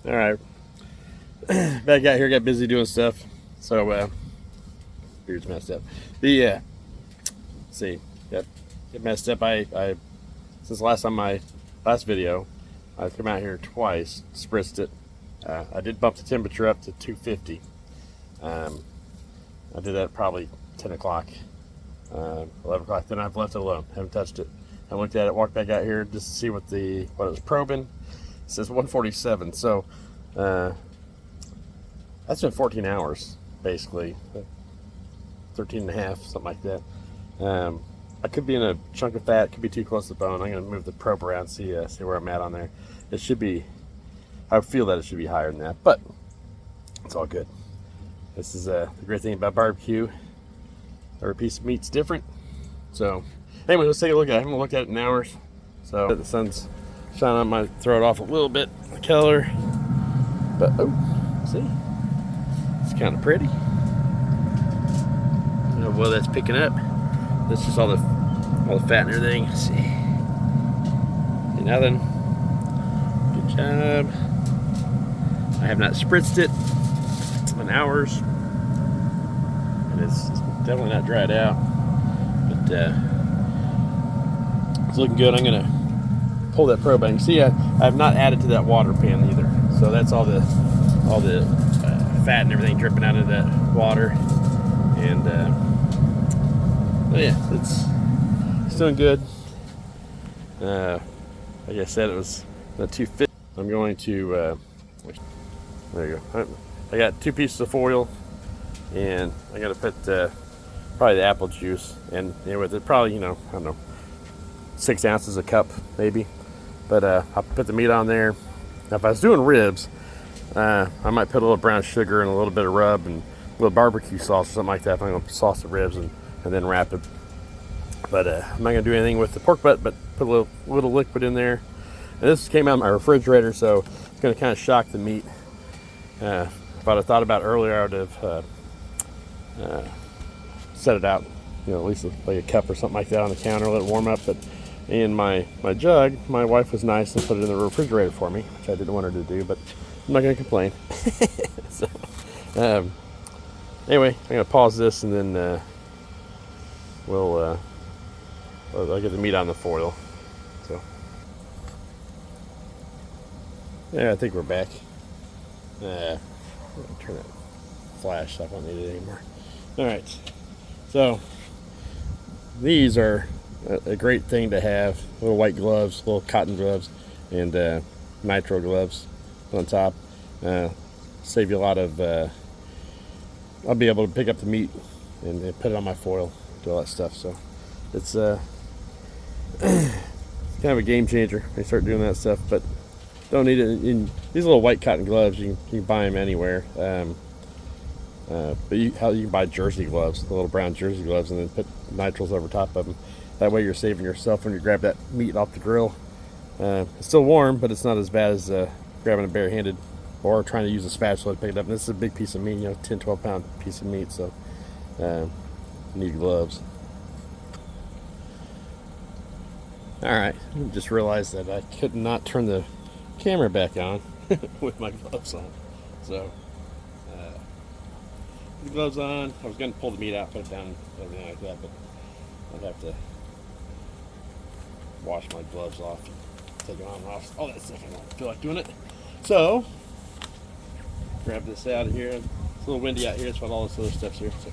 All right, back out here. Got busy doing stuff, so beard's messed up. Let's see, got messed up. I since last video, I've come out here twice, spritzed it. I did bump the temperature up to 250. I did that probably 10 o'clock, 11 o'clock. Then I've left it alone. Haven't touched it. I looked at it, walked back out here just to see what it was probing. It says 147. So that's been 14 hours, basically. 13 and a half, something like that. I could be in a chunk of fat, could be too close to the bone. I'm going to move the probe around, see where I'm at on there. It should be, I feel that it should be higher than that, but it's all good. This is the great thing about barbecue. Every piece of meat's different. So anyway, let's take a look at it. I haven't looked at it in hours. So the sun's shining on, might throw it off a little bit, the color. But oh, see, it's kind of pretty. Well, that's picking up. That's just all the fat and everything. Let's see. See, nothing. Good job. I have not spritzed it in hours, and it's definitely not dried out. But it's looking good. I'm gonna pull that probe out. You see, I have not added to that water pan either. So that's all the fat and everything dripping out of that water. And yeah, it's doing good. Like I said, it was not too fit. I'm going to there you go. I got 2 pieces of foil, and I got to put probably the apple juice, and with it probably, I don't know, 6 ounces a cup maybe. But I'll put the meat on there. Now, if I was doing ribs, I might put a little brown sugar and a little bit of rub and a little barbecue sauce or something like that. If I'm going to sauce the ribs and then wrap it. But I'm not going to do anything with the pork butt, but put a little liquid in there. And this came out of my refrigerator, so it's going to kind of shock the meat. If I'd have thought about it earlier, I would have set it out, at least like a cup or something like that on the counter, let it warm up. But in my jug, my wife was nice and put it in the refrigerator for me, which I didn't want her to do, but I'm not going to complain. So, anyway, I'm going to pause this, and then I'll get the meat on the foil. So, yeah, I think we're back. Turn that flash off. I don't need it anymore. All right. So these are a great thing to have. Little white gloves, little cotton gloves, and nitro gloves on top. Save you a lot of. I'll be able to pick up the meat and put it on my foil, do all that stuff. So it's kind of a game changer when you start doing that stuff, but don't need it in these little white cotton gloves. You can buy them anywhere, but you can buy jersey gloves, the little brown jersey gloves, and then put nitrils over top of them. That way you're saving yourself when you grab that meat off the grill. It's still warm, but it's not as bad as grabbing it barehanded or trying to use a spatula to pick it up. And this is a big piece of meat, 10-12 pound piece of meat, so need gloves. All right, just realized that I could not turn the camera back on with my gloves on. So the gloves on. I was going to pull the meat out, put it down, everything like that, but I'd have to wash my gloves off, take it on and off, all that stuff. I don't feel like doing it. So grab this out of here. It's a little windy out here. That's what all this other stuff's here. So.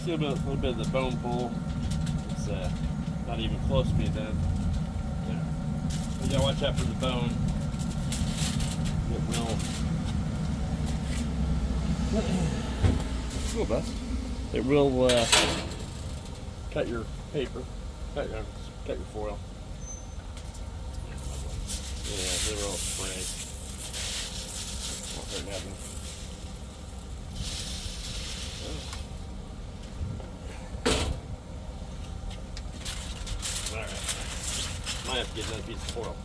See a little bit of the bone pull. It's not even close to being done. Yeah. You gotta watch out for the bone. It will. Cool, bus. It will cut your paper, cut your foil. Yeah, they will spray. Won't hurt nothing. Alright. Might have to get another piece of foil.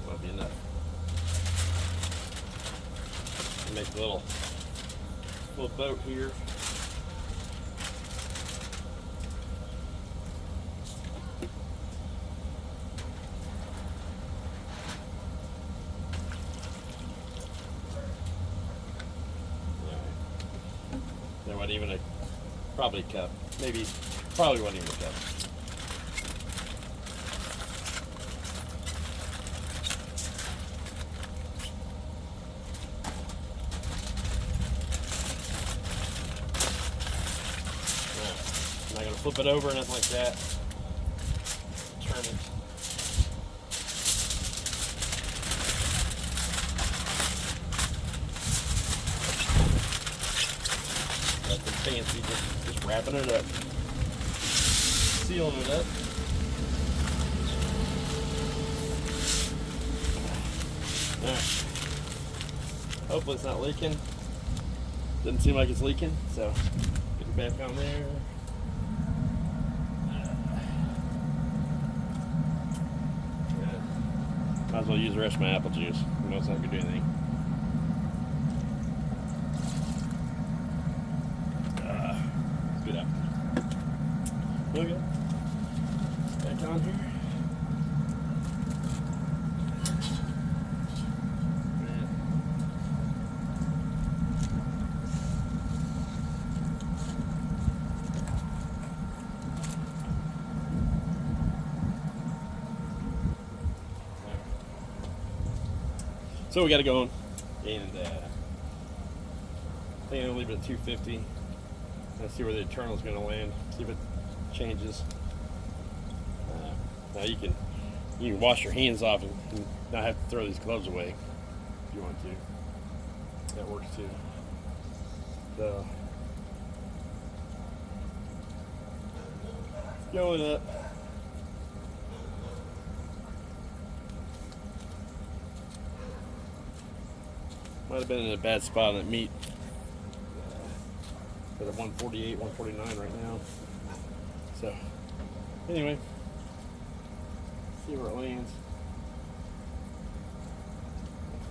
That'll be enough. Make a little little boat here. There wasn't even probably a cup. Probably wasn't even a cup. I'm not going to flip it over or nothing like that. Turn it. Nothing fancy, just wrapping it up. Sealing it up. Alright. Hopefully it's not leaking. Doesn't seem like it's leaking, so get it back on there. Might as well use the rest of my apple juice. I know it's not going to do anything. It's good apple. Okay. Back on here. So we got it going, and I think I'm gonna leave it at 250. Let's see where the Eternal is gonna land. See if it changes. Now you can wash your hands off and not have to throw these gloves away if you want to. That works too. So going up. Might have been in a bad spot on that meat. At 148, 149 right now. So, anyway, see where it lands.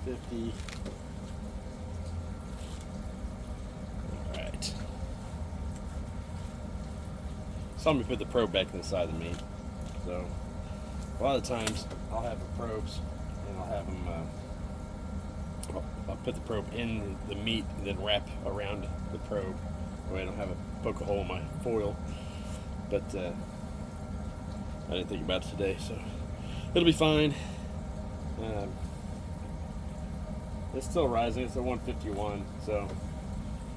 50. Alright. So I'm going to put the probe back inside the meat. So, a lot of times I'll have the probes and I'll have them. I'll put the probe in the meat and then wrap around the probe. That way I don't have a poke a hole in my foil. But I didn't think about it today, so it'll be fine. It's still rising. It's at 151, so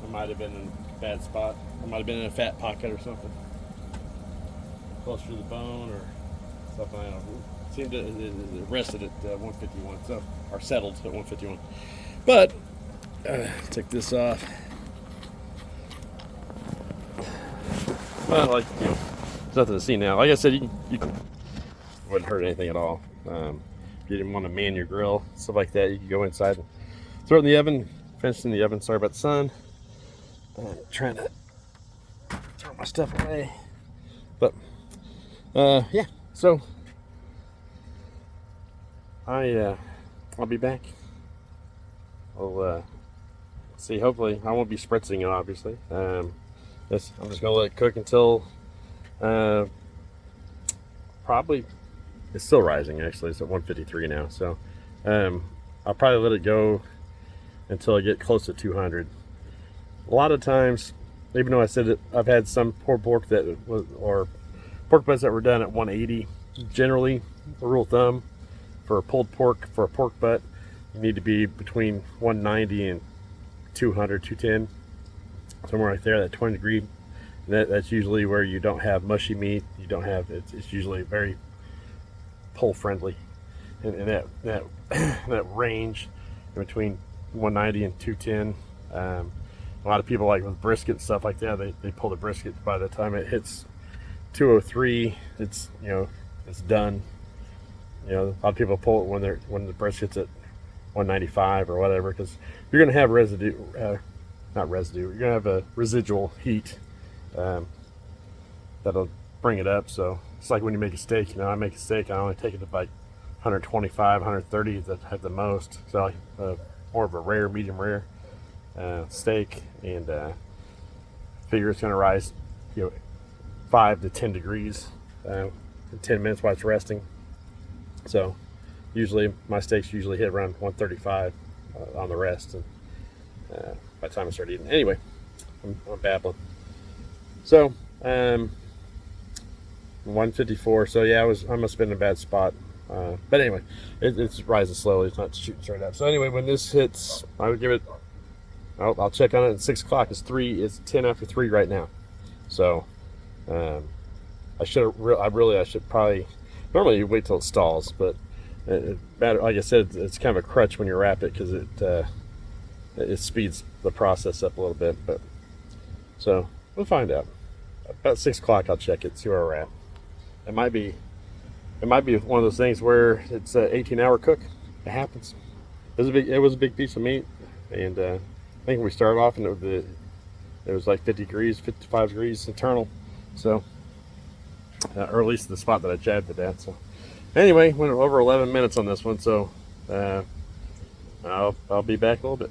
I might have been in a bad spot. I might have been in a fat pocket or something, closer to the bone or something. I don't know. It seemed to it rested at 151, so or settled at 151. But take this off. Well, like, you know, there's nothing to see now. Like I said, you wouldn't hurt anything at all. If you didn't want to man your grill, stuff like that, you could go inside and throw it in the oven, finish in the oven. Sorry about the sun. Trying to throw my stuff away. But, yeah, so I'll be back. I'll see. Hopefully, I won't be spritzing it. Obviously, I'm just gonna let it cook until probably it's still rising. Actually, it's at 153 now. So I'll probably let it go until I get close to 200. A lot of times, even though I said that I've had some pulled pork that was, or pork butts that were done at 180. Generally, the rule of thumb for a pulled pork, for a pork butt, you need to be between 190 and 200, 210, somewhere right there, that 20 degree. That's usually where you don't have mushy meat. You don't have, it's usually very pull friendly. And that that range in between 190 and 210. A lot of people, like with brisket and stuff like that, they pull the brisket. By the time it hits 203, it's, you know, it's done. You know, a lot of people pull it when the brisket's at 195 or whatever, because you're going to have residue, not residue, you're going to have a residual heat that'll bring it up. So it's like when you make a steak. You know, I make a steak, I only take it to like 125, 130 that have the most. So more of a rare, medium rare. steak, and figure it's going to rise, 5 to 10 degrees in 10 minutes while it's resting. So usually my steaks usually hit around 135 on the rest, and by the time I start eating. Anyway, I'm babbling. So 154. So yeah, I must have been in a bad spot. But anyway, it's rising slowly. It's not shooting straight up. So anyway, when this hits, I would give it. I'll check on it at 6 o'clock. It's 10 after 3 right now. So I should probably. Normally you wait till it stalls, but like I said, it's kind of a crutch when you wrap it because it speeds the process up a little bit. But so we'll find out. About 6 o'clock, I'll check it, see where we're at. It might be one of those things where it's an 18-hour cook. It happens. It was a big piece of meat, and I think we started off and it was like 50 degrees, 55 degrees internal. So, or at least the spot that I jabbed it at. So, anyway, went over 11 minutes on this one. So, I'll be back a little bit.